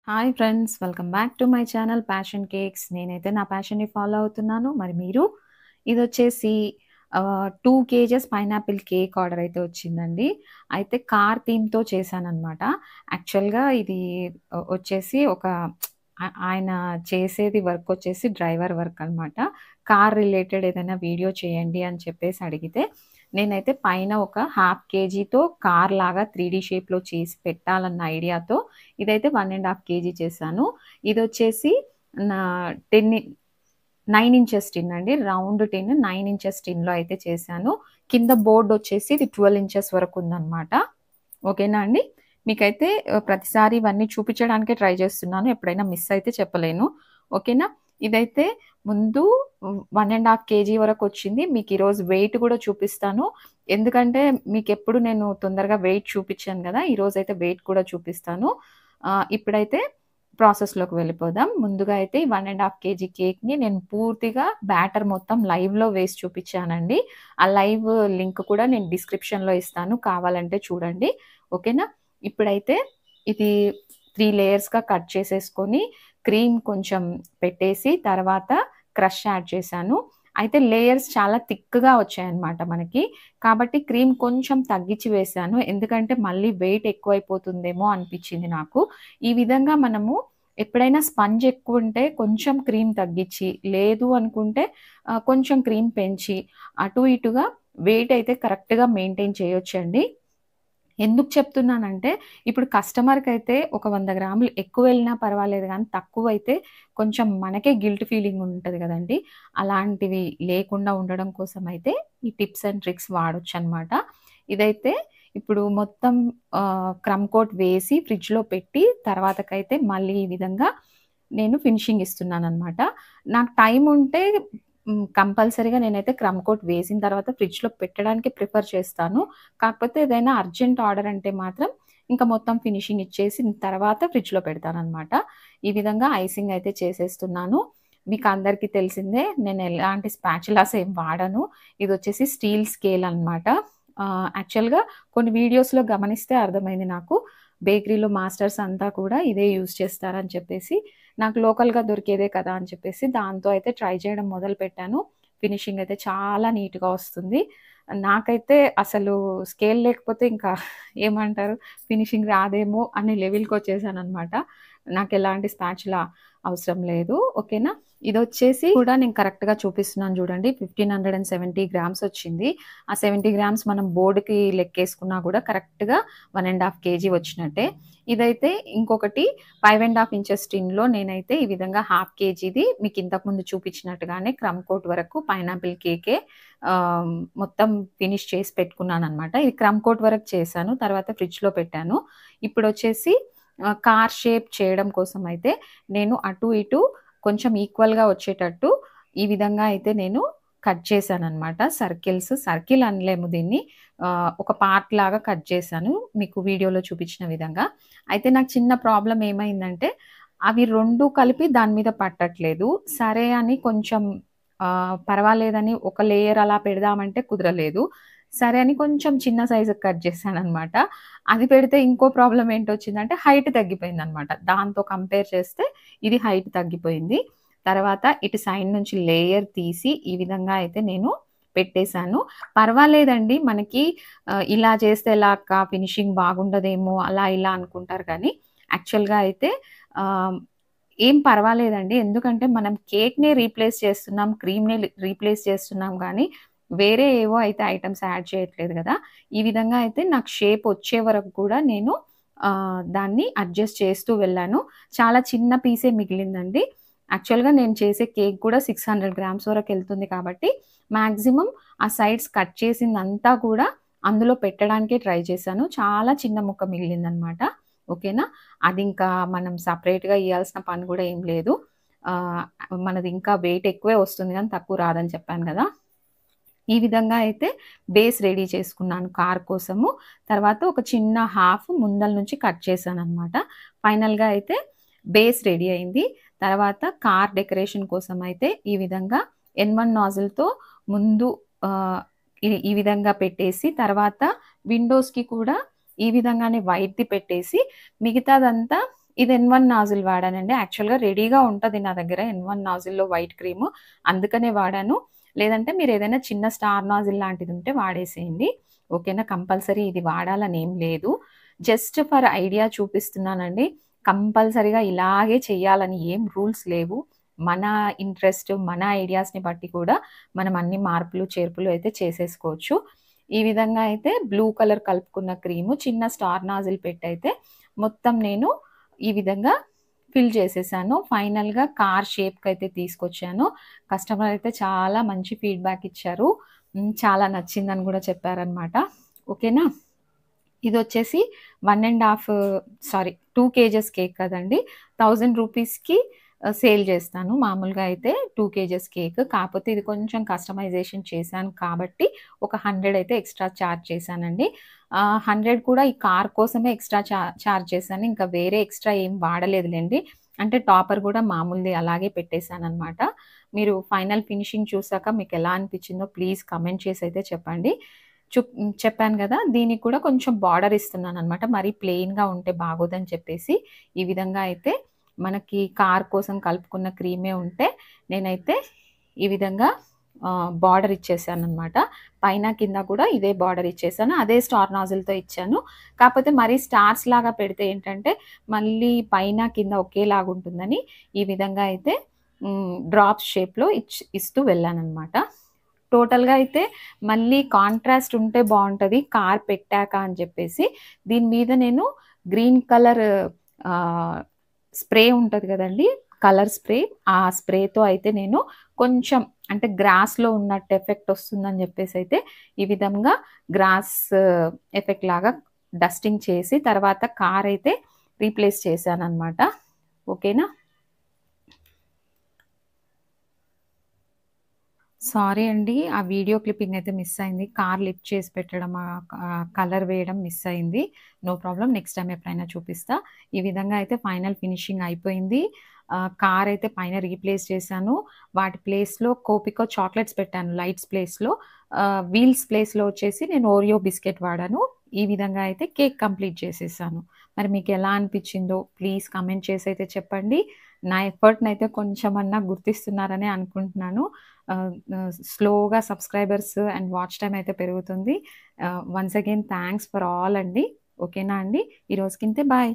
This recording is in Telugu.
Hi friends, welcome back to my channel passion cakes. నేనైతే నా ప్యాషన్‌ని ఫాలో అవుతున్నాను. మరి మీరు? ఇదొచ్చేసి 2 కేజెస్ పైనాపిల్ కేక్ ఆర్డర్ అయితే వచ్చిందండి. అయితే కార్ థీమ్‌తో చేశాననమాట. యాక్చువల్‌గా ఇది వచ్చేసి ఒక ఆయన చేసేది వర్క్ వచ్చేసి డ్రైవర్ వర్క్ అనమాట. కార్ రిలేటెడ్ ఏదైనా వీడియో చేయండి అని చెప్పేసి అడిగితే, నేనైతే పైన ఒక హాఫ్ కేజీతో కార్‌లాగా 3 షేప్‌లో చేసి పెట్టాలన్న ఐడియాతో ఇదైతే 1 ½ కేజీ చేశాను. ఇదొచ్చేసి నా 10 9 ఇంచెస్ టిన్ అండి. రౌండ్ టిన్ 9 ఇంచెస్ టిన్‌లో అయితే చేశాను. కింద బోర్డ్ వచ్చేసి ఇది 12 ఇంచెస్ వరకు ఉందనమాట. ఓకేనా అండి? మీకైతే ప్రతిసారి ఇవన్నీ చూపించడానికే ట్రై చేస్తున్నాను. ఎప్పుడైనా మిస్ అయితే చెప్పలేను. ఓకేనా? ఇదైతే ముందు 1 ½ కేజీ వరకొచ్చింది. మీకు ఈరోజు వెయిట్ కూడా చూపిస్తాను. ఎందుకంటే మీకెప్పుడు నేను తొందరగా వెయిట్ చూపించాను గదా! ఈరోజైతే వెయిట్ కూడా చూపిస్తాను. ఇప్పుడైతే ప్రాసెస్‌లోకి వెళ్ళిపోదాం. ముందుగా అయితే ఈ 1 ½ కేజీ కేక్‌ని నేను పూర్తిగా బ్యాటర్ మొత్తం లైవ్‌లో వేసి చూపించానండి. ఆ లైవ్ లింక్ కూడా నేను డిస్క్రిప్షన్‌లో ఇస్తాను. కావాలంటే చూడండి. ఓకేనా? ఇప్పుడైతే ఇది 3 లేయర్స్‌గా కట్ చేసేసుకొని, క్రీమ్ కొంచెం పెట్టేసి, తర్వాత క్రష్ యాడ్ చేశాను. అయితే లేయర్స్ చాలా థిక్‌గా వచ్చాయన్నమాట మనకి. కాబట్టి క్రీమ్ కొంచెం తగ్గించి వేశాను. ఎందుకంటే మళ్ళీ వెయిట్ ఎక్కువైపోతుందేమో అనిపించింది నాకు. ఈ విధంగా మనము ఎప్పుడైనా స్పంజ్ ఎక్కువుంటే కొంచెం క్రీమ్ తగ్గించి, లేదు అనుకుంటే కొంచెం క్రీమ్ పెంచి, అటు ఇటుగా వెయిట్ అయితే కరెక్ట్‌గా మెయింటైన్ చేయొచ్చండి. ఎందుకు చెప్తున్నానంటే, ఇప్పుడు కస్టమర్‌కైతే ఒక 100 గ్రాములు ఎక్కువెళ్ళినా పర్వాలేదు గానీ, తక్కువైతే కొంచెం మనకే గిల్ట్ ఫీలింగ్ ఉంటది గదండీ! అలాంటివి లేకుండా ఉండడం కోసమైతే ఈ టిప్స్ అండ్ ట్రిక్స్ వాడొచ్చనమాట. ఇదైతే ఇప్పుడు మొత్తం క్రమ్ కోట్ వేసి ఫ్రిడ్జ్‌లో పెట్టి తర్వాతకైతే మళ్ళీ ఈ విధంగా నేను ఫినిషింగ్ ఇస్తున్నాననమాట. నాకు టైముంటే కంపల్సరీగా నేనైతే క్రమ్ కోట్ వేసిన తర్వాత ఫ్రిడ్జ్‌లో పెట్టడానికే ప్రిఫర్ చేస్తాను. కాకపోతే ఏదైనా అర్జెంట్ ఆర్డర్ అంటే మాత్రం ఇంకా మొత్తం ఫినిషింగ్ ఇచ్చేసిన తర్వాత ఫ్రిడ్జ్‌లో పెడతాననమాట. ఈ విధంగా ఐసింగ్ అయితే చేసేస్తున్నాను. మీకు అందరికీ తెలిసిందే, నేను ఎలాంటి స్పాచులాస్ ఏం వాడను. ఇదొచ్చేసి స్టీల్ స్కేల్ అనమాట. యాక్చువల్‌గా కొన్ని వీడియోస్‌లో గమనిస్తే అర్థమైంది నాకు. బేకరీలో మాస్టర్స్ అంతా కూడా ఇదే యూజ్ చేస్తారని చెప్పేసి, నాకు లోకల్‌గా దొరికేదే కదా అని చెప్పేసి దాంతో అయితే ట్రై చేయడం మొదలుపెట్టాను. ఫినిషింగ్ అయితే చాలా నీట్‌గా వస్తుంది. నాకైతే అసలు స్కేల్ లేకపోతే ఇంకా ఏమంటారు, ఫినిషింగ్ రాదేమో అనే లెవెల్‌కొచ్చేసాననమాట. నాకెలాంటి స్పాచులా అవసరం లేదు. ఓకేనా? ఇదొచ్చేసి కూడా నేను కరెక్ట్‌గా చూపిస్తున్నాను చూడండి. 1570 గ్రామ్స్ వచ్చింది. ఆ 70 గ్రామ్స్ మనం బోర్డ్‌కి లెక్కేసుకున్నా కూడా కరెక్ట్‌గా 1 ½ కేజీ వచ్చినట్టే. ఇదైతే ఇంకొకటి 5 ½ ఇంచెస్ టిన్‌లో నేనైతే ఈ విధంగా హాఫ్ కేజీది మీకు ఇంతకుముందు చూపించినట్టుగానే క్రమ్ కోట్ వరకు పైనాపిల్ కేకే మొత్తం ఫినిష్ చేసి పెట్టుకున్నాననమాట. ఇది క్రమ్ కోట్ వరకు చేశాను. తర్వాత ఫ్రిడ్జ్‌లో పెట్టాను. ఇప్పుడొచ్చేసి కార్ షేప్ చేయడం కోసం అయితే నేను అటు ఇటు కొంచెం ఈక్వల్‌గా వచ్చేటట్టు ఈ విధంగా అయితే నేను కట్ చేశాననమాట. సర్కిల్ అనలేము దీన్ని. ఒక పార్ట్ లాగా కట్ చేశాను. మీకు వీడియోలో చూపించిన విధంగా. అయితే నాకు చిన్న ప్రాబ్లమ్ ఏమైందంటే, అవి 2 కలిపి దాని మీద పట్టట్లేదు. సరే అని కొంచెం పర్వాలేదని ఒక లేయర్ అలా పెడదామంటే కుదరలేదు. సరే అని కొంచెం చిన్న సైజ్‌కి కట్ చేశాననమాట. అది పెడితే ఇంకో ప్రాబ్లమ్ ఏంటొచ్చిందంటే హైట్ తగ్గిపోయిందనమాట. దాంతో కంపేర్ చేస్తే ఇది హైట్ తగ్గిపోయింది. తర్వాత ఇటు సైడ్ నుంచి లేయర్ తీసి ఈ విధంగా అయితే నేను పెట్టేశాను. పర్వాలేదండి మనకి ఇలా చేస్తే ఎలా అక్క ఫినిషింగ్ బాగుండదేమో అలా ఇలా అనుకుంటారు కానీ, యాక్చువల్‌గా అయితే ఆహ్, ఏం పర్వాలేదండి. ఎందుకంటే మనం కేక్‌నే రీప్లేస్ చేస్తున్నాం, క్రీమ్‌ని రీప్లేస్ చేస్తున్నాం గానీ, వేరే ఏవో అయితే ఐటెమ్స్ యాడ్ చేయట్లేదు గదా! ఈ విధంగా అయితే నాకు షేప్ వచ్చే వరకు కూడా నేను దాన్ని అడ్జస్ట్ చేస్తూ వెళ్ళాను. చాలా చిన్న పీసే మిగిలిందండి. యాక్చువల్‌గా నేను చేసే కేక్ కూడా 600 గ్రామ్స్ వరకెళ్తుంది కాబట్టి, మాక్సిమం ఆ సైడ్స్ కట్ చేసిందంతా కూడా అందులో పెట్టడానికే ట్రై చేశాను. చాలా చిన్న ముక్క మిగిలిందనమాట. ఓకేనా? అదింకా మనం సెపరేట్‌గా ఇయ్యాల్సిన పని గూడా ఏం లేదు. ఆహ్, మనది ఇంకా వెయిట్ ఎక్కువే వస్తుంది గానీ, తక్కువ రాదని చెప్పాను గదా! ఈ విధంగా అయితే బేస్ రెడీ చేసుకున్నాను కార్ కోసము. తర్వాత ఒక చిన్న హాఫ్ ముందల నుంచి కట్ చేశాననమాట. ఫైనల్‌గా అయితే బేస్ రెడీ అయింది. తర్వాత కార్ డెకరేషన్ కోసం అయితే ఈ విధంగా N1 నాజిల్‌తో ముందు ఆహ్, ఈ విధంగా పెట్టేసి, తర్వాత విండోస్‌కి కూడా ఈ విధంగానే వైట్‌ది పెట్టేసి, మిగతాదంతా ఇది N1 నాజిల్ వాడానండి. యాక్చువల్‌గా రెడీగా ఉంటది నా దగ్గర N1 నాజిల్‌లో వైట్ క్రీము. అందుకనే వాడాను. లేదంటే మీరేదైనా చిన్న స్టార్ నాజిల్ లాంటిదుంటే వాడేసేయండి. ఓకేనా? కంపల్సరీ ఇది వాడాలని ఏం లేదు. జస్ట్ ఫర్ ఐడియా చూపిస్తున్నానండి. కంపల్సరీగా ఇలాగే చేయాలని ఏం రూల్స్ లేవు. మన ఇంట్రెస్ట్, మన ఐడియాస్‌ని బట్టి కూడా మనం అన్ని మార్పులు, చేర్పులు అయితే చేసేసుకోవచ్చు. ఈ విధంగా అయితే బ్లూ కలర్ కలుపుకున్న క్రీము చిన్న స్టార్ నాజిల్ పెట్టయితే మొత్తం నేను ఈ విధంగా ఫిల్ చేసేసాను. ఫైనల్‌గా కార్ షేప్‌కయితే తీసుకొచ్చాను. కస్టమర్ అయితే చాలా మంచి ఫీడ్‌బ్యాక్ ఇచ్చారు. చాలా నచ్చిందని గూడా చెప్పారనమాట. ఓకేనా? ఇదొచ్చేసి 2 కేజెస్ కేక్ కదండీ! 1000 రూపీస్‌కి సేల్ చేస్తాను. మామూలుగా అయితే 2 కేజెస్ కేక్. కాపోతే ఇది కొంచెం కస్టమైజేషన్ చేశాను కాబట్టి ఒక 100 అయితే ఎక్స్‌ట్రా చార్జ్ చేశానండి. 100 కూడా ఈ కార్ కోసమే ఎక్స్‌ట్రా చార్జ్ చేశాను. ఇంకా వేరే ఎక్స్‌ట్రా ఏం వాడలేదులెండి. అంటే టాపర్ గూడా మామూలుది అలాగే పెట్టేసాననమాట. మీరు ఫైనల్ ఫినిషింగ్ చూసాక మీకెలా అనిపించిందో ప్లీజ్ కామెంట్ చేసైతే చెప్పండి. చెప్పాను గదా! దీనికి కూడా కొంచెం బార్డర్ ఇస్తున్నాననమాట. మరీ ప్లెయిన్‌గా ఉంటే బాగోదని చెప్పేసి, ఈ విధంగా అయితే మనకి కార్ కోసం కలుపుకున్న క్రీమే ఉంటే, నేనైతే ఈ విధంగా బార్డర్ ఇచ్చేసాననమాట. పైన, కింద కూడా ఇదే బార్డర్ ఇచ్చేసాను. అదే స్టార్ నాజిల్‌తో ఇచ్చాను. కాపోతే మరీ స్టార్స్ లాగా పెడితే ఏంటంటే, మళ్ళీ పైన, కింద ఒకేలాగుంటుందని ఈ విధంగా అయితే డ్రాప్స్ షేప్‌లో ఇస్తూ వెళ్ళాననమాట. టోటల్‌గా అయితే మళ్ళీ కాంట్రాస్ట్ ఉంటే బావుంటది కార్ పెట్టాక అని చెప్పేసి, దీని మీద నేను గ్రీన్ కలర్ ఆహ్, స్ప్రే ఉంటది గదండీ! Colour spray. ఆ స్ప్రేతో అయితే నేను కొంచెం అంటే గ్రాస్‌లో ఉన్నట్టు ఎఫెక్ట్ ఒస్తుందని జెప్పేసయితే, ఈ విధంగా గ్రాస్ ఎఫెక్ట్ లాగా డస్టింగ్ చేసి, తర్వాత కారైతే రీప్లేస్ చేశాననమాట. ఓకేనా? సారీ అండి. ఆ వీడియో క్లిప్పింగ్ అయితే మిస్ అయింది. కార్ లిఫ్ట్ చేసి పెట్టడం కలర్ వేయడం మిస్ అయింది. No problem. నెక్స్ట్ టైమ్ ఎప్పుడైనా చూపిస్తా. ఈ విధంగా అయితే ఫైనల్ ఫినిషింగ్ అయిపోయింది. కార్ అయితే పైన రీప్లేస్ చేశాను. వాటి ప్లేస్‌లో కోపికో చాక్లెట్స్ పెట్టాను లైట్స్ ప్లేస్‌లో. వీల్స్ ప్లేస్‌లో వచ్చేసి నేను ఓరియో బిస్కెట్ వాడాను. ఈ విధంగా అయితే కేక్ కంప్లీట్ చేసేసాను. మరి మీకెలా అనిపిచ్చిందో ప్లీజ్ కామెంట్ చేసైతే చెప్పండి. నా ఎఫర్ట్‌నయితే కొంచెమన్నా గుర్తిస్తున్నారనే అనుకుంటున్నాను. స్లోగా సబ్స్క్రైబర్స్ అండ్ వాచ్ టైమ్ అయితే పెరుగుతుంది. Once again thanks for all అండి. ఓకేనా అండి? ఈ రోజుకింతే బాయ్.